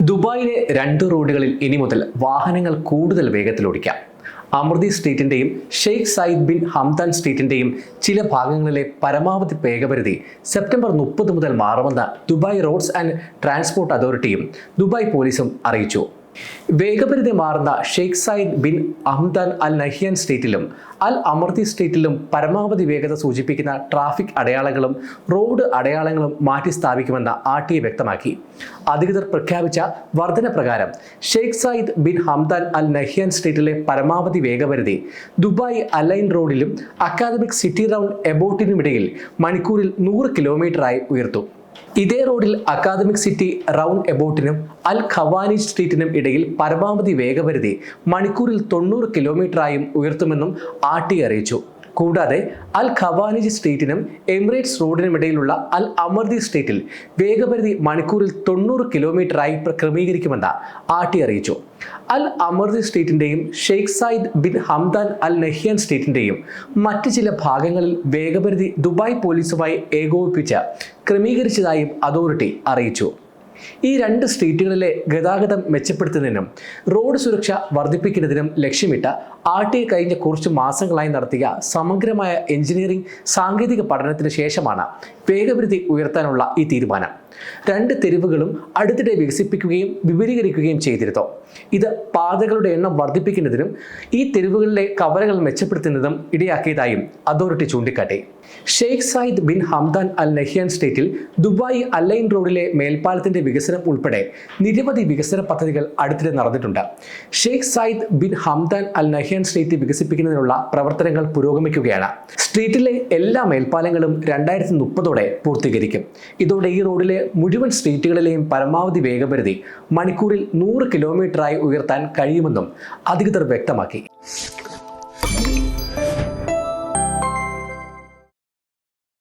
ദുബായിലെ 2 റോഡുകളിൽ ഇനി മുതൽ വാഹനങ്ങൾ കൂടുതൽ വേഗത്തിൽ ഓടിക്കാം. അമൃതി സ്ട്രീറ്റിന്റെയും ഷെയ്ഖ് സയ്യിദ് ബിൻ ഹംദാൻ സ്ട്രീറ്റിന്റെയും ചില ഭാഗങ്ങളിലെ പരമാവധി വേഗപരിധി സെപ്റ്റംബർ 30 മുതൽ മാറുമെന്ന് ദുബായ് റോഡ്സ് ആൻഡ് ട്രാൻസ്പോർട്ട് അതോറിറ്റിയും ദുബായ് പോലീസും അറിയിച്ചു. വേഗപരിധി മാറുന്ന Sheikh Zayed bin Hamdan Al Nahyan സ്ട്രീറ്റിലും അൽ അമർതി സ്ട്രീറ്റിലും പരമാവധി വേഗത സൂചിപ്പിക്കുന്ന ട്രാഫിക് അടയാളങ്ങളും റോഡ് അടയാളങ്ങളും മാറ്റി സ്ഥാപിക്കുമെന്ന് RTA വ്യക്തമാക്കി. അധികൃതർ പ്രഖ്യാപിച്ച വർധന പ്രകാരം Sheikh Zayed bin Hamdan Al Nahyan സ്ട്രീറ്റിലെ പരമാവധി വേഗപരിധി ദുബായ് അലൈൻ റോഡിലും അക്കാദമിക് സിറ്റി റൗണ്ട് എബോട്ടിനുമിടയിൽ മണിക്കൂറിൽ 100 കിലോമീറ്ററായി ഉയർത്തും. ഇതേ റോഡിൽ അക്കാദമിക് സിറ്റി റൗണ്ട് എബോട്ടിനും അൽ ഖവാനിജ് സ്ട്രീറ്റിനും ഇടയിൽ പരമാവധി വേഗപരിധി മണിക്കൂറിൽ 90 കിലോമീറ്ററായും ഉയർത്തുമെന്നും RTA അറിയിച്ചു. കൂടാതെ അൽ ഖവാനിജ് സ്ട്രീറ്റിനും എമിറേറ്റ്സ് റോഡിനുമിടയിലുള്ള അൽ അമർതി സ്ട്രീറ്റിൽ വേഗപരിധി മണിക്കൂറിൽ 90 കിലോമീറ്ററായി ക്രമീകരിക്കുമെന്ന് RTA അറിയിച്ചു. അൽ അമർതി സ്ട്രീറ്റിന്റെയും Sheikh Zayed bin Hamdan Al Nahyan സ്ട്രീറ്റിന്റെയും മറ്റ് ചില ഭാഗങ്ങളിൽ വേഗപരിധി ദുബായ് പോലീസുമായി ഏകോപിപ്പിച്ച് ക്രമീകരിച്ചതായും അതോറിറ്റി അറിയിച്ചു. ഈ 2 സ്ട്രീറ്റുകളിലെ ഗതാഗതം മെച്ചപ്പെടുത്തുന്നതിനും റോഡ് സുരക്ഷ വർദ്ധിപ്പിക്കുന്നതിനും ലക്ഷ്യമിട്ട് RTA കഴിഞ്ഞ കുറച്ച് മാസങ്ങളായി നടത്തിയ സമഗ്രമായ എഞ്ചിനീയറിംഗ് സാങ്കേതിക പഠനത്തിന് ശേഷമാണ് വേഗപരിധി ഉയർത്താനുള്ള ഈ തീരുമാനം. 2 തെരുവുകളും അടുത്തിടെ വികസിപ്പിക്കുകയും വിപുലീകരിക്കുകയും ചെയ്തിരുന്നു. ഇത് പാതകളുടെ എണ്ണം വർദ്ധിപ്പിക്കുന്നതിനും ഈ തെരുവുകളിലെ കവലകൾ മെച്ചപ്പെടുത്തുന്നതും ഇടയാക്കിയതായും അതോറിറ്റി ചൂണ്ടിക്കാട്ടി. Sheikh Zayed bin Hamdan Al Nahyan സ്ട്രീറ്റിൽ ദുബായ് അലൈൻ റോഡിലെ മേൽപ്പാലത്തിന്റെ വികസനം ഉൾപ്പെടെ നിരവധി വികസന പദ്ധതികൾ അടുത്തിടെ നടന്നിട്ടുണ്ട്. Sheikh Zayed bin Hamdan Al Nahyan street വികസിപ്പിക്കുന്നതിനുള്ള പ്രവർത്തനങ്ങൾ പുരോഗമിക്കുകയാണ്. സ്ട്രീറ്റിലെ എല്ലാ മേൽപ്പാലങ്ങളും 2030 പൂർത്തീകരിക്കും. ഇതോടെ ഈ റോഡിലെ മുഴുവൻ സ്ട്രീറ്റുകളിലെയും പരമാവധി വേഗപരിധി മണിക്കൂറിൽ 100 കിലോമീറ്ററായി ഉയർത്താൻ കഴിയുമെന്നും അധികൃതർ വ്യക്തമാക്കി.